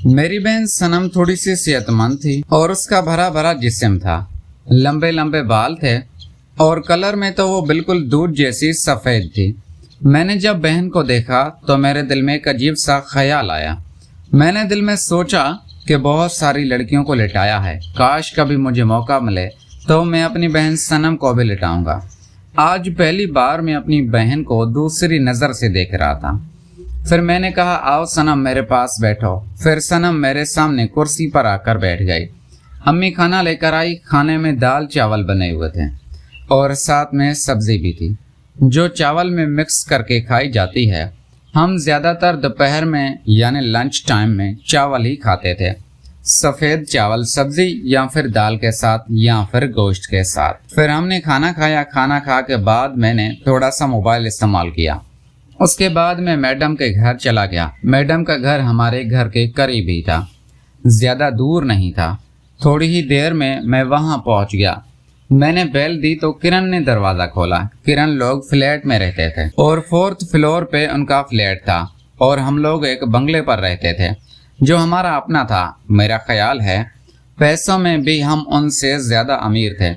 मेरी बहन सनम थोड़ी सी सेहतमंद थी और उसका भरा भरा जिस्म था। लंबे लंबे बाल थे और कलर में तो वो बिल्कुल दूध जैसी सफ़ेद थी। मैंने जब बहन को देखा तो मेरे दिल में एक अजीब सा ख्याल आया। मैंने दिल में सोचा कि बहुत सारी लड़कियों को लिटाया है, काश कभी मुझे मौका मिले तो मैं अपनी बहन सनम को भी लिटाऊंगा। आज पहली बार मैं अपनी बहन को दूसरी नज़र से देख रहा था। फिर मैंने कहा, आओ सनम मेरे पास बैठो। फिर सनम मेरे सामने कुर्सी पर आकर बैठ गई। अम्मी खाना लेकर आई। खाने में दाल चावल बने हुए थे और साथ में सब्जी भी थी, जो चावल में मिक्स करके खाई जाती है। हम ज़्यादातर दोपहर में यानी लंच टाइम में चावल ही खाते थे, सफ़ेद चावल सब्जी या फिर दाल के साथ या फिर गोश्त के साथ। फिर हमने खाना खाया। खाना खा के बाद मैंने थोड़ा सा मोबाइल इस्तेमाल किया। उसके बाद मैं मैडम के घर चला गया। मैडम का घर हमारे घर के करीब ही था, ज़्यादा दूर नहीं था। थोड़ी ही देर में मैं वहाँ पहुँच गया। मैंने बेल दी तो किरण ने दरवाज़ा खोला। किरण लोग फ्लैट में रहते थे और 4th फ्लोर पे उनका फ्लैट था और हम लोग एक बंगले पर रहते थे जो हमारा अपना था। मेरा ख्याल है पैसों में भी हम उनसे ज़्यादा अमीर थे।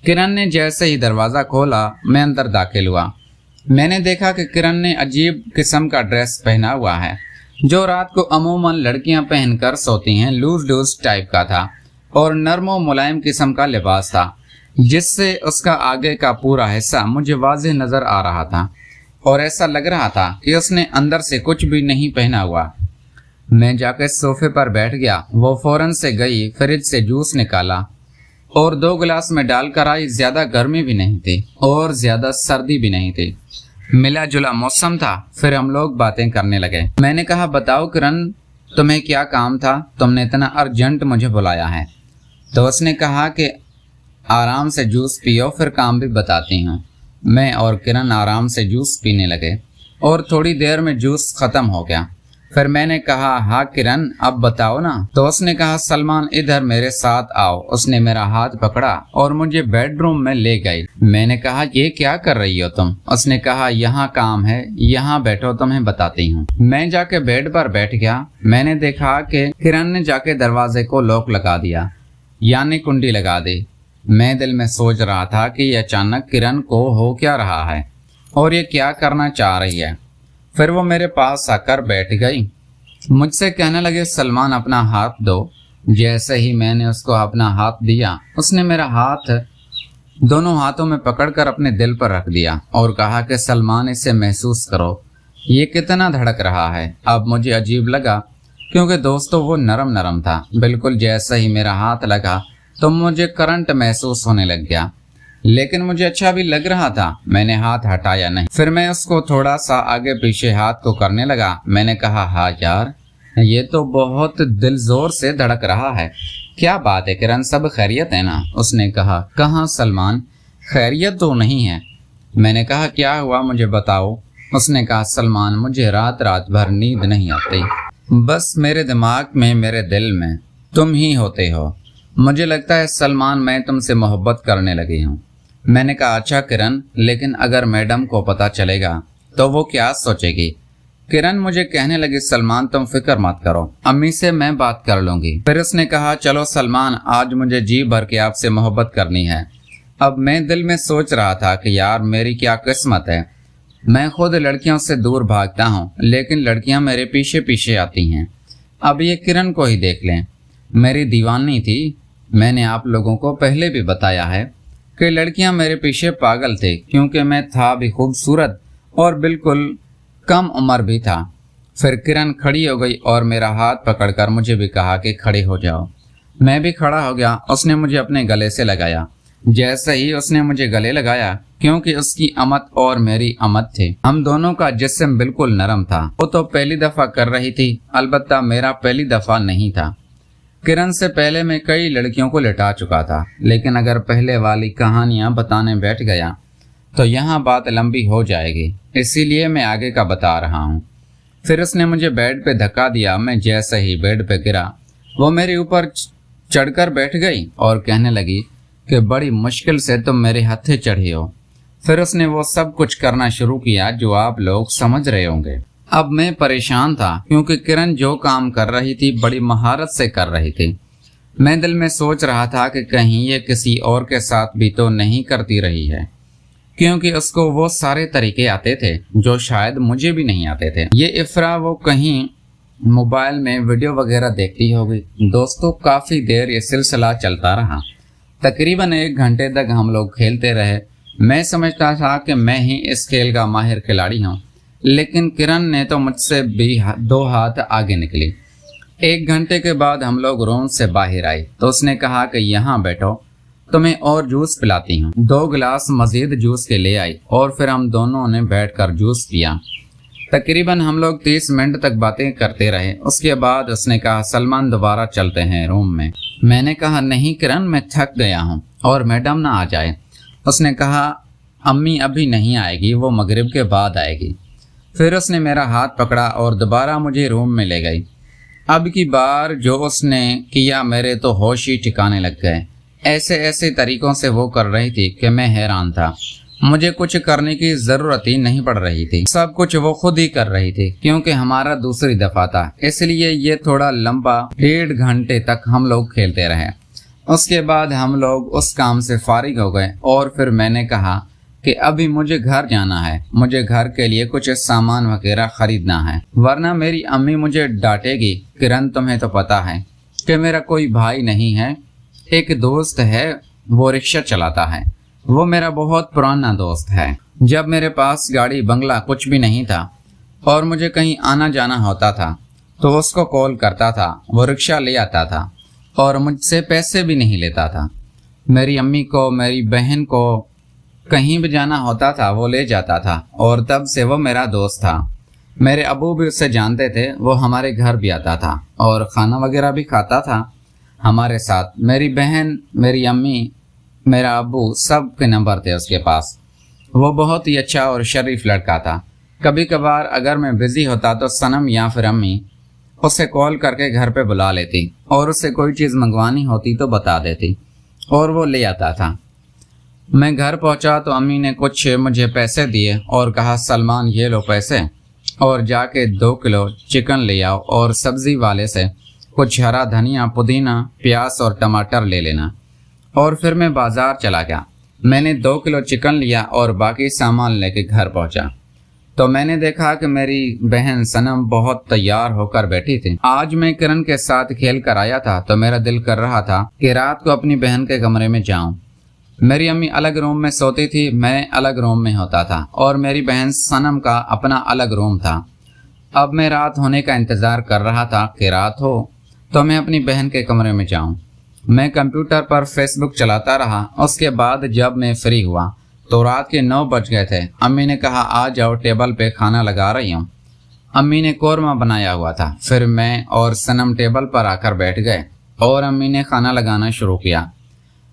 किरण ने जैसे ही दरवाज़ा खोला मैं अंदर दाखिल हुआ। मैंने देखा कि किरण ने अजीब किस्म का ड्रेस पहना हुआ है जो रात को अमूमन लड़कियां पहनकर सोती हैं। लूज टाइप का था और नरम मुलायम किस्म का लिबास था, जिससे उसका आगे का पूरा हिस्सा मुझे वाज़ेह नज़र आ रहा था और ऐसा लग रहा था कि उसने अंदर से कुछ भी नहीं पहना हुआ। मैं जाकर सोफे पर बैठ गया। वो फौरन से गई, फ्रिज से जूस निकाला और 2 गिलास में डालकर आई। ज़्यादा गर्मी भी नहीं थी और ज़्यादा सर्दी भी नहीं थी, मिला जुला मौसम था। फिर हम लोग बातें करने लगे। मैंने कहा, बताओ किरण, तुम्हें क्या काम था? तुमने इतना अर्जेंट मुझे बुलाया है। तो उसने कहा कि आराम से जूस पियो, फिर काम भी बताती हूँ। मैं और किरण आराम से जूस पीने लगे और थोड़ी देर में जूस ख़त्म हो गया। फिर मैंने कहा, हाँ किरण, अब बताओ ना। तो उसने कहा, सलमान इधर मेरे साथ आओ। उसने मेरा हाथ पकड़ा और मुझे बेडरूम में ले गई। मैंने कहा, ये क्या कर रही हो तुम? उसने कहा, यहाँ काम है, यहाँ बैठो, तुम्हें बताती हूँ। मैं जाके बेड पर बैठ गया। मैंने देखा कि किरण ने जाके दरवाजे को लॉक लगा दिया, यानी कुंडी लगा दी। मैं दिल में सोच रहा था कि अचानक किरण को हो क्या रहा है और ये क्या करना चाह रही है। फिर वो मेरे पास आकर बैठ गई। मुझसे कहने लगे, सलमान अपना हाथ दो। जैसे ही मैंने उसको अपना हाथ दिया, उसने मेरा हाथ दोनों हाथों में पकड़कर अपने दिल पर रख दिया और कहा कि सलमान, इसे महसूस करो, ये कितना धड़क रहा है। अब मुझे अजीब लगा क्योंकि दोस्तों वो नरम नरम था। बिल्कुल जैसे ही मेरा हाथ लगा तो मुझे करंट महसूस होने लग गया, लेकिन मुझे अच्छा भी लग रहा था। मैंने हाथ हटाया नहीं। फिर मैं उसको थोड़ा सा आगे पीछे हाथ को करने लगा। मैंने कहा, हाँ यार, ये तो बहुत दिल जोर से धड़क रहा है। क्या बात है किरण, सब खैरियत है ना? उसने कहा, कहाँ सलमान, खैरियत तो नहीं है। मैंने कहा, क्या हुआ मुझे बताओ। उसने कहा, सलमान, मुझे रात रात भर नींद नहीं आती। बस मेरे दिमाग में, मेरे दिल में तुम ही होते हो। मुझे लगता है सलमान, मैं तुमसे मोहब्बत करने लगी हूँ। मैंने कहा, अच्छा किरण, लेकिन अगर मैडम को पता चलेगा तो वो क्या सोचेगी? किरण मुझे कहने लगी, सलमान तुम फिक्र मत करो, अम्मी से मैं बात कर लूँगी। फिर उसने कहा, चलो सलमान, आज मुझे जी भर के आपसे मोहब्बत करनी है। अब मैं दिल में सोच रहा था कि यार मेरी क्या किस्मत है। मैं खुद लड़कियों से दूर भागता हूँ, लेकिन लड़कियाँ मेरे पीछे पीछे आती हैं। अब ये किरण को ही देख लें, मेरी दीवानी थी। मैंने आप लोगों को पहले भी बताया है कि लड़कियां मेरे पीछे पागल थे, क्योंकि मैं था भी खूबसूरत और बिल्कुल कम उम्र भी था। फिर किरण खड़ी हो गई और मेरा हाथ पकड़कर मुझे भी कहा कि खड़े हो जाओ। मैं भी खड़ा हो गया। उसने मुझे अपने गले से लगाया। जैसे ही उसने मुझे गले लगाया, क्योंकि उसकी अमत और मेरी अमत थी, हम दोनों का जिस्म बिल्कुल नरम था। वो तो पहली दफ़ा कर रही थी, अलबत्ता मेरा पहली दफ़ा नहीं था। किरण से पहले मैं कई लड़कियों को लिटा चुका था, लेकिन अगर पहले वाली कहानियां बताने बैठ गया तो यहाँ बात लंबी हो जाएगी, इसीलिए मैं आगे का बता रहा हूँ। फिर उसने मुझे बेड पे धक्का दिया। मैं जैसे ही बेड पे गिरा, वो मेरे ऊपर चढ़कर बैठ गई और कहने लगी कि बड़ी मुश्किल से तुम मेरे हत्थे चढ़ी हो। फिर उसने वो सब कुछ करना शुरू किया जो आप लोग समझ रहे होंगे। अब मैं परेशान था क्योंकि किरण जो काम कर रही थी बड़ी महारत से कर रही थी। मैं दिल में सोच रहा था कि कहीं ये किसी और के साथ भी तो नहीं करती रही है, क्योंकि उसको वो सारे तरीके आते थे जो शायद मुझे भी नहीं आते थे। ये इफ्रा वो कहीं मोबाइल में वीडियो वगैरह देखती होगी। दोस्तों, काफ़ी देर ये सिलसिला चलता रहा। तकरीबन 1 घंटे तक हम लोग खेलते रहे। मैं समझता था कि मैं ही इस खेल का माहिर खिलाड़ी हूँ, लेकिन किरण ने तो मुझसे भी 2 हाथ आगे निकली। 1 घंटे के बाद हम लोग रूम से बाहर आई तो उसने कहा कि यहाँ बैठो, तुम्हें और जूस पिलाती हूँ। 2 गिलास मज़ीद जूस के ले आई और फिर हम दोनों ने बैठकर जूस पिया। तकरीबन हम लोग 30 मिनट तक बातें करते रहे। उसके बाद उसने कहा, सलमान दोबारा चलते हैं रूम में। मैंने कहा, नहीं किरण, मैं थक गया हूँ और मैडम ना आ जाए। उसने कहा, अम्मी अभी नहीं आएगी, वो मगरिब के बाद आएगी। फिर उसने मेरा हाथ पकड़ा और दोबारा मुझे रूम में ले गई। अब की बार जो उसने किया मेरे तो होश ही ठिकाने लग गए। ऐसे ऐसे तरीक़ों से वो कर रही थी कि मैं हैरान था। मुझे कुछ करने की ज़रूरत ही नहीं पड़ रही थी, सब कुछ वो खुद ही कर रही थी, क्योंकि हमारा दूसरी दफ़ा था। इसलिए ये थोड़ा लंबा 1.5 घंटे तक हम लोग खेलते रहे। उसके बाद हम लोग उस काम से फारिग हो गए और फिर मैंने कहा कि अभी मुझे घर जाना है, मुझे घर के लिए कुछ सामान वगैरह ख़रीदना है, वरना मेरी अम्मी मुझे डांटेगी। किरण, तुम्हें तो पता है कि मेरा कोई भाई नहीं है, एक दोस्त है, वो रिक्शा चलाता है। वो मेरा बहुत पुराना दोस्त है। जब मेरे पास गाड़ी बंगला कुछ भी नहीं था और मुझे कहीं आना जाना होता था तो उसको कॉल करता था, वो रिक्शा ले आता था और मुझसे पैसे भी नहीं लेता था। मेरी अम्मी को, मेरी बहन को कहीं भी जाना होता था वो ले जाता था और तब से वो मेरा दोस्त था। मेरे अबू भी उससे जानते थे, वो हमारे घर भी आता था और ख़ाना वगैरह भी खाता था हमारे साथ। मेरी बहन, मेरी अम्मी, मेरा अबू, सब के नंबर थे उसके पास। वो बहुत ही अच्छा और शरीफ लड़का था। कभी कभार अगर मैं बिज़ी होता तो सनम या फिर अम्मी उसे कॉल करके घर पे बुला लेती और उससे कोई चीज़ मंगवानी होती तो बता देती और वो ले आता था। मैं घर पहुंचा तो अम्मी ने कुछ मुझे पैसे दिए और कहा, सलमान ये लो पैसे और जाके 2 किलो चिकन ले आओ और सब्ज़ी वाले से कुछ हरा धनिया, पुदीना, प्याज और टमाटर ले लेना। और फिर मैं बाज़ार चला गया। मैंने 2 किलो चिकन लिया और बाकी सामान लेके घर पहुंचा तो मैंने देखा कि मेरी बहन सनम बहुत तैयार होकर बैठी थी। आज मैं किरण के साथ खेल कर आया था तो मेरा दिल कर रहा था कि रात को अपनी बहन के कमरे में जाऊं। मेरी अम्मी अलग रूम में सोती थी, मैं अलग रूम में होता था और मेरी बहन सनम का अपना अलग रूम था। अब मैं रात होने का इंतज़ार कर रहा था कि रात हो तो मैं अपनी बहन के कमरे में जाऊं। मैं कंप्यूटर पर फेसबुक चलाता रहा। उसके बाद जब मैं फ्री हुआ तो रात के 9 बज गए थे। अम्मी ने कहा, आ जाओ, टेबल पे खाना लगा रही हूँ। अम्मी ने कोरमा बनाया हुआ था। फिर मैं और सनम टेबल पर आकर बैठ गए और अम्मी ने खाना लगाना शुरू किया।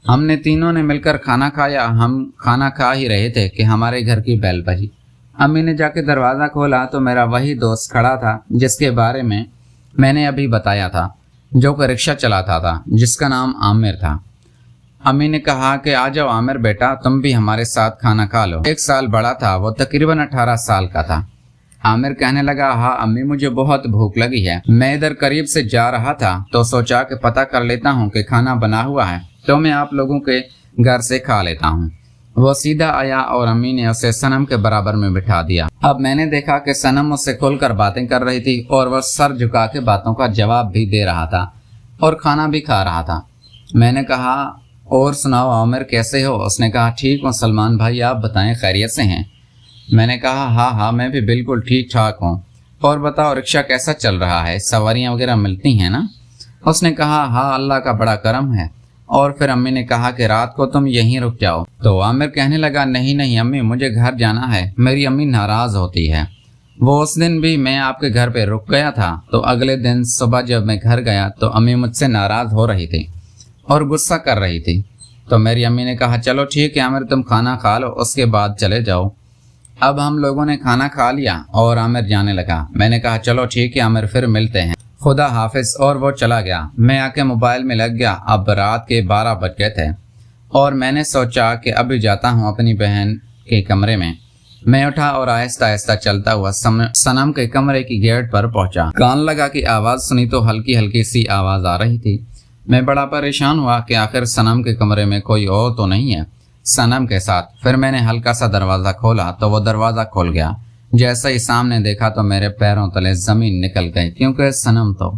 हमने तीनों ने मिलकर खाना खाया। हम खाना खा ही रहे थे कि हमारे घर की बेल बजी। अम्मी ने जाके दरवाज़ा खोला तो मेरा वही दोस्त खड़ा था जिसके बारे में मैंने अभी बताया था, जो कि रिक्शा चलाता था, जिसका नाम आमिर था। अम्मी ने कहा कि आ जाओ आमिर बेटा, तुम भी हमारे साथ खाना खा लो। 1 साल बड़ा था वो, तकरीबन 18 साल का था। आमिर कहने लगा, हाँ अम्मी, मुझे बहुत भूख लगी है। मैं इधर करीब से जा रहा था तो सोचा कि पता कर लेता हूँ कि खाना बना हुआ है तो मैं आप लोगों के घर से खा लेता हूँ। वो सीधा आया और अम्मी ने उसे सनम के बराबर में बिठा दिया। अब मैंने देखा कि सनम उससे खुलकर बातें कर रही थी और वह सर झुका के बातों का जवाब भी दे रहा था और खाना भी खा रहा था। मैंने कहा, और सुनाओ आमिर, कैसे हो? उसने कहा, ठीक हूँ सलमान भाई, आप बताएं, खैरियत से हैं? मैंने कहा, हाँ, मैं भी बिल्कुल ठीक ठाक हूँ। और बताओ रिक्शा कैसा चल रहा है, सवारियाँ वगैरह मिलती हैं ना? उसने कहा, हाँ अल्लाह का बड़ा करम है। और फिर अम्मी ने कहा कि रात को तुम यहीं रुक जाओ। तो आमिर कहने लगा, नहीं अम्मी, मुझे घर जाना है, मेरी अम्मी नाराज़ होती है। वो उस दिन भी मैं आपके घर पे रुक गया था तो अगले दिन सुबह जब मैं घर गया तो अम्मी मुझसे नाराज़ हो रही थी और गुस्सा कर रही थी। तो मेरी अम्मी ने कहा, चलो ठीक है आमिर, तुम खाना खा लो, उसके बाद चले जाओ। अब हम लोगों ने खाना खा लिया और आमिर जाने लगा। मैंने कहा, चलो ठीक है आमिर, फिर मिलते हैं, खुदा हाफिज। और वो चला गया। मैं आके मोबाइल में लग गया। अब रात के 12 बज गए थे और मैंने सोचा कि अभी जाता हूँ अपनी बहन के कमरे में میں اٹھا اور آہستہ آہستہ چلتا ہوا صنم کے کمرے کی گیٹ پر پہنچا۔ کان لگا کہ آواز سنی تو ہلکی ہلکی سی آواز آ رہی تھی۔ میں بڑا پریشان ہوا کہ آخر صنم کے کمرے میں کوئی اور تو نہیں ہے صنم کے ساتھ۔ پھر میں نے ہلکا سا دروازہ کھولا تو وہ دروازہ کھول گیا۔ جیسا ہی سامنے دیکھا تو میرے پیروں تلے زمین نکل گئی، کیونکہ صنم تو